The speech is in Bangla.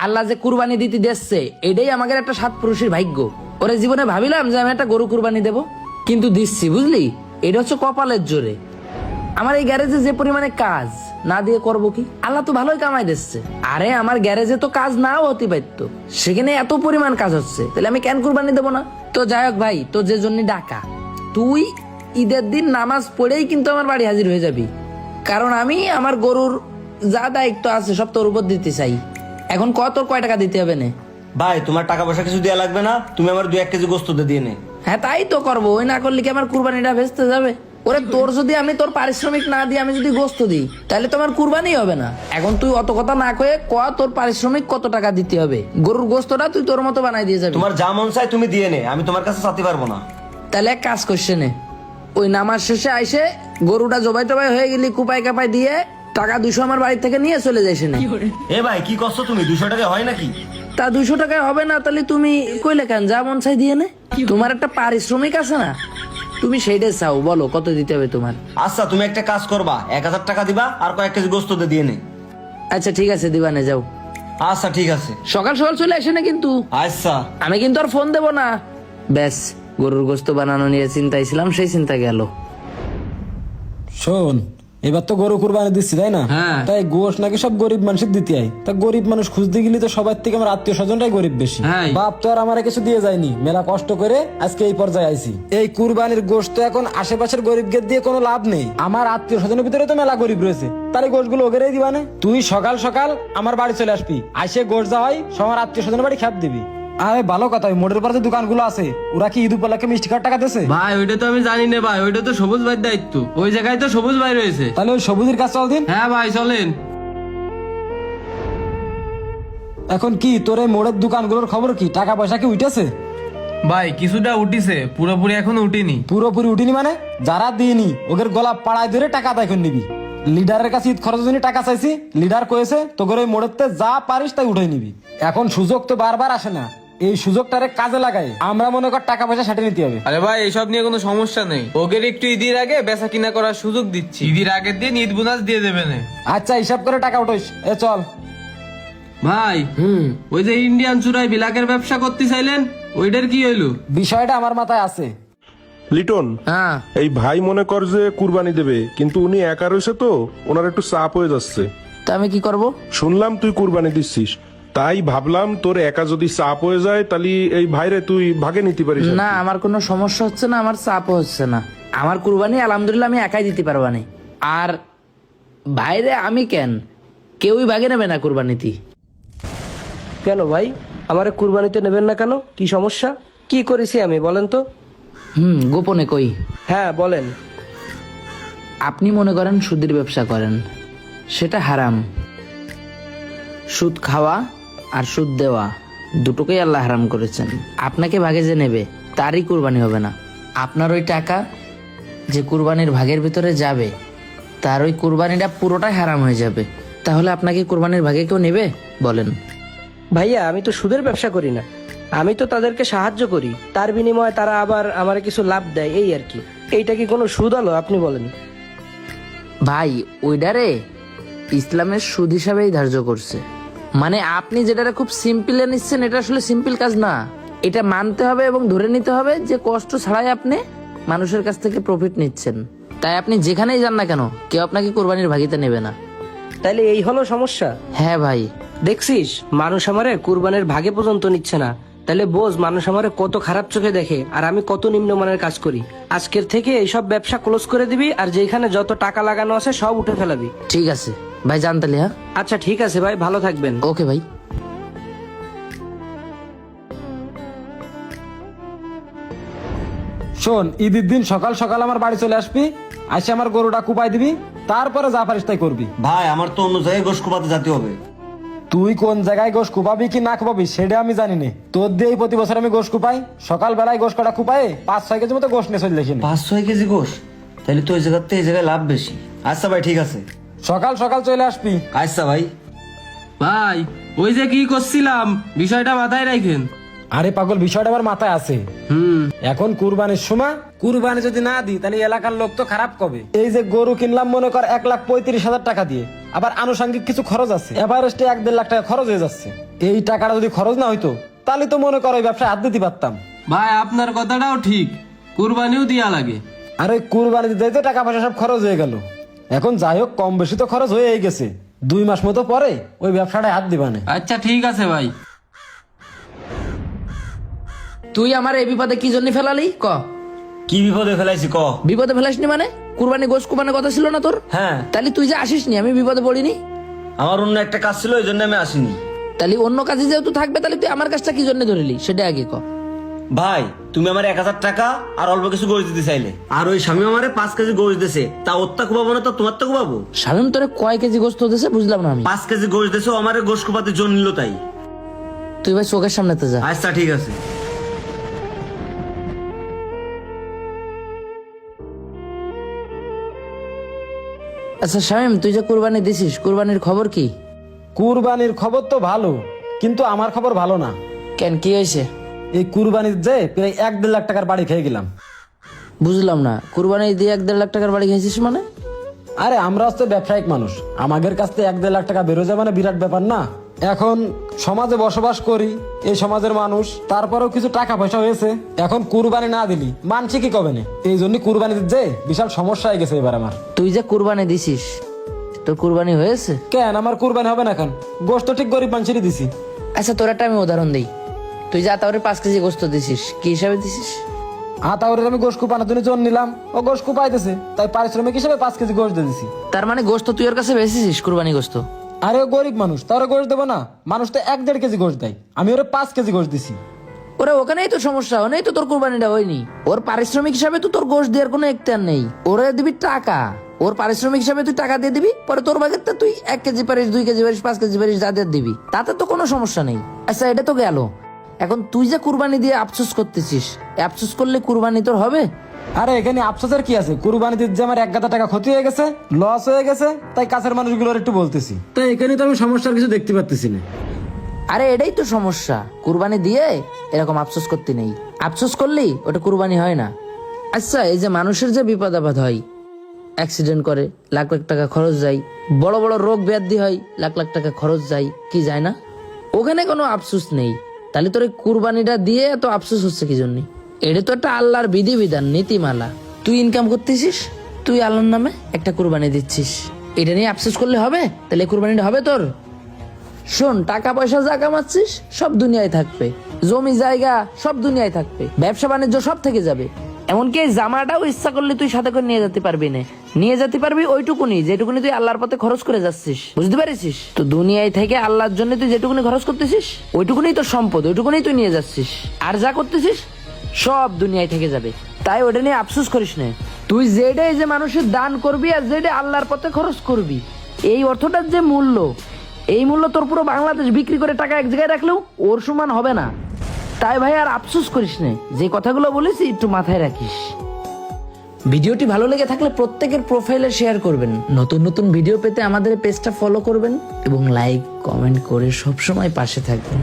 আল্লাহ যে কুরবানি দিতে দিচ্ছে এটাই আমাদের একটা সাত পুরুষের ভাগ্য। ওরে জীবনে ভাবিলাম যে আমি একটা গরু কুরবানি দেব, কিন্তু দিচ্ছি বুঝলি, এটা হচ্ছে কপালের জোরে। আমার এই গ্যারেজে যে পরিমাণে কাজ না দিয়ে করবো কি, আল্লাহ তো ভালোই কামাই দিচ্ছে। আরে আমার গ্যারেজে তো কাজ নাও হতে পারতো, সেখানে এত পরিমাণ কাজ হচ্ছে, তাহলে আমি কেন কুরবানি দেবো না? তো যাই হোক ভাই, তো যে জন্য ডাকা, তুই ঈদের দিন নামাজ পড়েই কিন্তু আমার বাড়ি হাজির হয়ে যাবি, কারণ আমি আমার গরুর যা দায়িত্ব আছে সব তোর উপর দিতে চাই। এখন তোর কয় টাকা দিতে হবে না? ভাই তোমার টাকা পয়সা কিছু দেওয়া লাগবে না, তুমি আমার 2-1 কেজি গোস্ত দিয়ে নে। হ্যাঁ তাই তো করবো, ওই না করলে কি আমার কুরবানিটা ভেস্তে যাবে? ওরে তোর যদি আমি তোর পারিশ্রমিক না দিই, আমি যদি গোস্ত দিই, তাহলে তোমার কুরবানি হবে না। এখন তুই অত কথা না কয়ে তোর পারিশ্রমিক কত টাকা দিতে হবে, গরুর গোস্তটা তুই তোর মতো বানাই দিয়ে যাবি। তোমার যা মন চাই তুমি দিয়ে নে, আমি তোমার কাছে চাইতে পারবো না। তাহলে এক কাজ করছে নে, ওই নামাজ শেষে আইসে গরুটা জবাই টবাই হয়ে গেলি কুপাই কাপাই দিয়ে টাকা 200 আমার বাড়ি থেকে নিয়ে চলে যাইছে না। এ ভাই কি করছো তুমি, 200 টাকা হয় নাকি? তা 200 টাকায় হবে না, তাহলে তুমি কইলে কেন? যা মন চাই দিয়ে নে, তোমার একটা পারিশ্রমিক আছে না, তুমি সেইটাই চাও, বলো কত দিতে হবে তোমার? আচ্ছা তুমি একটা কাজ করবা, 1000 টাকা দিবা আর কয়েক কেজি গোস্ত দিয়ে নে। আচ্ছা ঠিক আছে, দিবানে যাও। আচ্ছা ঠিক আছে। সকাল সকাল চলে আসে না কিন্তু, আচ্ছা আমি কিন্তু আর ফোন দেব না। ব্যাস, গরুর গোস্ত বানানো নিয়ে চিন্তাই ছিলাম, সেই চিন্তা গেল। শোন, এবার তো গরু কুরবানি দিচ্ছি তাই না? হ্যাঁ। তাই গোশ নাকি সব গরিব মানুষের দিতে হয়। তা গরিব মানুষ খুঁজতে গেলে তো সবার থেকে আমার আত্মীয় স্বজনটাই গরিব বেশি। হ্যাঁ। বাপ তো আর আমার কিছু দিয়ে যায়নি, মেলা কষ্ট করে আজকে এই পর্যায়ে আইছি। এই কুরবানির গোশ তো এখন আশেপাশের গরিবকে দিয়ে কোনো লাভ নেই, আমার আত্মীয় স্বজনের ভিতরে তো মেলা গরিব রয়েছে, তাহলে গোশগুলো ওগেরেই দিবানে। তুই সকাল সকাল আমার বাড়ি চলে আসবি, আইসে গোশ যা হয় সবার আত্মীয় স্বজনের বাড়ি খ্যাপ দিবি। আরে ভালো কথা, ওই মোড়ের পরে যে দোকানগুলো আছে ওরা কি ঈদ উপলক্ষে মিষ্টি খাওয়ার টাকা দিয়েছে? ভাই ওইটা তো আমি জানি না ভাই, ওইটা তো সবুজ ভাইয়ের দায়িত্ব, ওই জায়গায় তো সবুজ ভাই রয়েছে। তাহলে ওই সবুজের কাছে চল দিন। হ্যাঁ ভাই চলেন। এখন কি তোর এই মোড়ের দোকানগুলোর খবর কি? টাকা পয়সা কি উঠেছে? ভাই কিছুটা উঠিছে, পুরোপুরি এখনো উঠিনি। পুরোপুরি উঠিনি মানে? যারা দিইনি ওদের গলা পাড়ায় ধরে টাকা আদায় করে নিবি। লিডারের কাছে ঈদ খরচের জন্য টাকা চাইছি, লিডার কয়েছে তোদের ওই মোড়েতে যা পারিস তাই উঠে নিবি। এখন সুযোগ তো বারবার আসে না, এই সুযোগটারে কাজে লাগাই আমরা মনে কর টাকা পয়সা সাটিয়ে নিতে হবে। আরে ভাই এসব নিয়ে কোনো সমস্যা নেই, ওকে একটু ঈদের আগে বেচা কিনা করার সুযোগ দিচ্ছি, ঈদের আগের দিন ঈদ বোনাস দিয়ে দেবেন। আচ্ছা হিসাব করে টাকা উঠাইস, এ চল। ভাই ওই যে ইন্ডিয়ান চুরাই বিলাকের ব্যবসা করতে চাইলেন, ওইটার কি হইলো? বিষয়টা আমার মাথায় আছে। লিটন, হ্যাঁ, এই ভাই মনে কর যে কুরবানি দেবে, কিন্তু উনি একা রয়েছে তো ওনার একটু চাপ হয়ে যাচ্ছে। তা আমি কি করব? শুনলাম তুই কুরবানি দিচ্ছিস, তাই ভাবলাম তোর একা যদি চাপ হয়ে যায় তাহলে এই ভাইরে তুই ভাগে নিতে পারিস। না, আমার কোনো সমস্যা হচ্ছে না, আমার চাপও হচ্ছে না। আমার কুরবানি আলহামদুলিল্লাহ আমি একাই দিতে পারবা না। আর বাইরে আমি কেন, কেউই ভাগে নেবে না কুরবানিতে। কেন ভাই, আমারে কুরবানিতে নেবেন না কেন? কি সমস্যা? কি করেছি আমি বলেন তো? গোপনে কই। হ্যাঁ বলেন। আপনি মনে করেন সুদের ব্যবসা করেন, সেটা হারাম। সুদ খাওয়া আর সুদ দেওয়া দুটোকেই আল্লাহ হারাম করেছেন। আপনাকে ভাগে যে নেবে তারই কুরবানি হবে না। আপনার ওই টাকা যে কুরবানির ভাগের ভিতরে যাবে, তার ওই কুরবানিটা পুরোটাই হারাম হয়ে যাবে। তাহলে আপনাকে কুরবানির ভাগে কেউ নেবে বলেন? ভাইয়া আমি তো সুদের ব্যবসা করি না, আমি তো তাদেরকে সাহায্য করি, তার বিনিময়ে তারা আবার আমার কিছু লাভ দেয়, এই আর কি। এইটা কি কোনো সুদ হলো আপনি বলেন? ভাই ওইটারে ইসলামের সুদ হিসাবেই ধার্য করছে। মানে আপনি যেটারে খুব সিম্পল নিচ্ছেন, এটা আসলে সিম্পল কাজ না। এটা মানতে হবে এবং ধরে নিতে হবে যে কষ্ট ছাড়াই আপনি মানুষের কাছ থেকে প্রফিট নিচ্ছেন। তাই আপনি যেখানেই যান না কেন, কেউ আপনাকে কোরবানির ভাগিতে নেবে না। তাইলে এই হলো সমস্যা? হ্যাঁ ভাই। দেখছিস মানুষ আমারে কুরবানির ভাগে পর্যন্ত নিচ্ছে না, তাহলে বোঝ মানুষ আমারে কত খারাপ চোখে দেখে আর আমি কত নিম্নমানের কাজ করি। আজকের থেকে এইসব ব্যবসা ক্লোজ করে দিবি, আর যেখানে যত টাকা লাগানো আছে সব উঠে ফেলাবি। ঠিক আছে ভাই, জানতালি। হ্যাঁ আচ্ছা ঠিক আছে ভাই, ভালো থাকবেন। ওকে ভাই। শোন, ঈদের দিন সকাল সকাল আমার বাড়ি চলে আসবি, আসে আমার গরুটা কুপাই দিবি, তারপরে যা পারিস তাই করবি। ভাই আমার তো অন্য জায়গায় গোশ কুপাতে যেতে হবে। তুই কোন জায়গায় গোশ কুপাবি কি না কুপাবি সেটা আমি জানি না, তোর দিয়ে প্রতি বছর আমি গোশ কুপাই। সকাল বেলায় গোশ কটা কুপাই 5-6 কেজি মতো গোশ নিয়ে চলে দেখি। 5-6 কেজি গোশ? তাহলে তো ওই জায়গাতে এই জায়গায় লাভ বেশি। আচ্ছা ভাই ঠিক আছে, সকাল সকাল চলে আসবি। আচ্ছা ভাই। ভাই ওই যে কি করছিলাম, বিষয়টা মাথায় রাখেন। আরে পাগল, বিষয়টা আমার মাথায় আছে। এখন কুরবানির সময় কুরবানি যদি না দিই তাহলে এলাকার লোক তো খারাপ কবে। এই যে গরু কিনলাম মনে কর 1,35,000 টাকা দিয়ে, আবার আনুষঙ্গিক কিছু খরচ আছে, এভারেস্টে 1-1.5 লাখ টাকা খরচ হয়ে যাচ্ছে। এই টাকাটা যদি খরচ না হইতো তাহলে তো মনে করো এই ব্যবসায় হাত দিতে পারতাম। ভাই আপনার কথাটাও ঠিক, কুরবানিও দিয়া লাগে। আর ওই কুরবানি দিতে দিতে টাকা পয়সা সব খরচ হয়ে গেল। এখন যাই হোক, কম বেশি তো খরচ হয়েই গেছে। 2 মাস মতো পরে ওই ব্যবসাটায় হাত দিবানে। আচ্ছা ঠিক আছে ভাই। তুই আমার এই বিপদে কি জন্য ফেলালি ক? কি বিপদে ফেলাইছি ক? বিপদে ফেলাসনি মানে? কুরবানি গোশ কুরবানের কথা ছিল না তোর? হ্যাঁ, তাহলে তুই যে আসিস নি, আমি বিপদে পড়িনি? আমার অন্য একটা কাজ ছিল, এই জন্য আমি আসিনি। তাহলে অন্য কাজে যেহেতু থাকবে, তাহলে তুই আমার কাজটা কি জন্য ধরিলি সেটা আগে ক। ভাই তুমি আমার 1000 টাকা আর অল্প কিছু গোশ দিতে চাইলে, আর ওই স্বামী আমারে 5 কেজি গোশ দিছে, তা ওর তা কুবাবো না তো তোমার তো কুবাবো? শামিম তোরে কয় কেজি গোস্ত দিয়েছে বুঝলাম না আমি। 5 কেজি গোশ দিছে, ও আমারে গোশ কুপাতে জোর নিল তাই। তুই ভাই চোখের সামনেতে যা। আচ্ছা ঠিক আছে। আচ্ছা শামিম, তুই যে কুরবানি দিছিস, কুরবানির খবর কি? কুরবানির খবর তো ভালো, কিন্তু আমার খবর ভালো না। কেন, কি হয়েছে? এই কুরবানির যে প্রায় 1-1.5 লাখ টাকার বাড়ি খেয়ে গেলাম। বুঝলাম না, কুরবানি দিয়ে 1-1.5 লাখ টাকার বাড়ি খেয়েছিস মানে? আরে আমরা তো ব্যবসায়িক মানুষ, আমাদের কাছ থেকে 1-1.5 লাখ টাকা বেরো যাবে, মানে বিরাট ব্যাপার না। এখন সমাজে বসবাস করি, এই সমাজের মানুষ, তারপরেও কিছু টাকা পয়সা হয়েছে। এখন কুরবানি না দিলি মানছি কি কবে না, এই জন্য কুরবানি দিতে বিশাল সমস্যা হয়ে গেছে এবার আমার। তুই যে কুরবানি দিছিস, তোর কুরবানি হয়েছে? কেন আমার কুরবানি হবে না? কেন, গোস্ত ঠিক গরিব মানুষেরই দিছি। আচ্ছা তোর একটা আমি উদাহরণ দিই। তুই যে আতাউরে 5 কেজি গোস্ত দিছিস, কি হিসাবে দিছিস? তাহলে আমি গোশ কুপানোর জন্য জোর নিলাম, ও গোশ কুপাইতেছে, তাই পারিশ্রমিক হিসেবে 5 কেজি গোশ দিয়ে দিছি। তার মানে গোস্ত তুই ওর কাছে বেচেছিস, কুরবানি গোস্ত? আরে ও গরিব মানুষ, তাহলে গোশ দেবো না? মানুষ তো 1-1.5 কেজি গোশ দেয়, আমি ওরে 5 কেজি গোশ দিছি। ওরে ওখানেই তো সমস্যা, ওনেই তো তোর কুরবানিটা হয়নি। ওর পারিশ্রমিক হিসাবে তো তোর গোশ দেওয়ার কোনো এখতিয়ার নেই। ওরে দিবি টাকা, ওর পারিশ্রমিক হিসাবে তুই টাকা দিয়ে দিবি, পরে তোর ভাগেরটা তুই 1 কেজি পারিস, 2 কেজি পারিস, 5 কেজি পারিস, যাদের দিবি, তাতে তো কোনো সমস্যা নেই। আচ্ছা এটা তো গেল, এখন তুই যে কুরবানি দিয়ে আফসোস করতেছিস, আফসোস করলে কুরবানি তোর হবে? আরে এখানে আফসোসের কি আছে? কুরবানি দিতে যে আমার 1,000 টাকা ক্ষতি হয়ে গেছে, লস হয়ে গেছে, তাই কাছের মানুষগুলোর একটু বলতেছি। তাই এখানে তো আমি সমস্যার কিছু দেখতে পাচ্ছি না। আরে এটাই তো সমস্যা, কুরবানি দিয়ে এরকম আফসোস করতে নেই। আফসোস করলেই ওটা কুরবানি হয় না। আচ্ছা এই যে মানুষের যে বিপদ আপদ হয়, অ্যাক্সিডেন্ট করে 1,00,000 টাকা খরচ যায়, বড় বড় রোগ ব্যাধি হয়, 1,00,000 টাকা খরচ যায়, কি যায় না? ওখানে কোনো আফসোস নেই। তাহলে তোর এই কুরবানিটা দিয়ে এত আফসোস হচ্ছে কি জন্য? এটা তো একটা আল্লাহর বিধিবিধান, নীতিমালা। তুই ইনকাম করতেছিস, তুই আল্লাহর নামে একটা কুরবানি দিচ্ছিস, এটা নিয়ে আফসোস করলে হবে? তাহলে এই কুরবানিটা হবে তোর? শোন, টাকা পয়সা যা কামাচ্ছিস সব দুনিয়ায় থাকবে, জমি জায়গা সব দুনিয়ায় থাকবে, ব্যবসা বাণিজ্য সব থেকে যাবে। এমনকি এই জামাটাও ইচ্ছা করলে তুই সাথে করে নিয়ে যেতে পারবি না। নিয়ে যেতে পারবি ওইটুকুনি যেটুকুনি তুই আল্লাহর পথে খরচ করে যাচ্ছিস, বুঝতে পারিস? তো দুনিয়ায় থেকে আল্লাহর জন্য তুই যেটুকুনি খরচ করতেছিস, ওইটুকুনি তোর সম্পদ, ওইটুকুনি তুই নিয়ে যাচ্ছিস। আর যা করতেছিস সব দুনিয়ায় থেকে যাবে, তাই ওটা নিয়ে আফসোস করিস না। তুই যেটাই যে মানুষের দান করবি আর যেটা আল্লাহর পথে খরচ করবি, এই অর্থটার যে মূল্য, এই মূল্য তোর পুরো বাংলাদেশ বিক্রি করে টাকা এক জায়গায় রাখলেও ওর সমান হবে না। তাই ভাই আর আফসোস করিস না, যে কথাগুলো বলেছি একটু মাথায় রাখিস। ভিডিওটি ভালো লেগে থাকলে প্রত্যেকের প্রোফাইলে শেয়ার করবেন। নতুন নতুন ভিডিও পেতে আমাদের পেজটা ফলো করবেন এবং লাইক কমেন্ট করে সবসময় পাশে থাকবেন।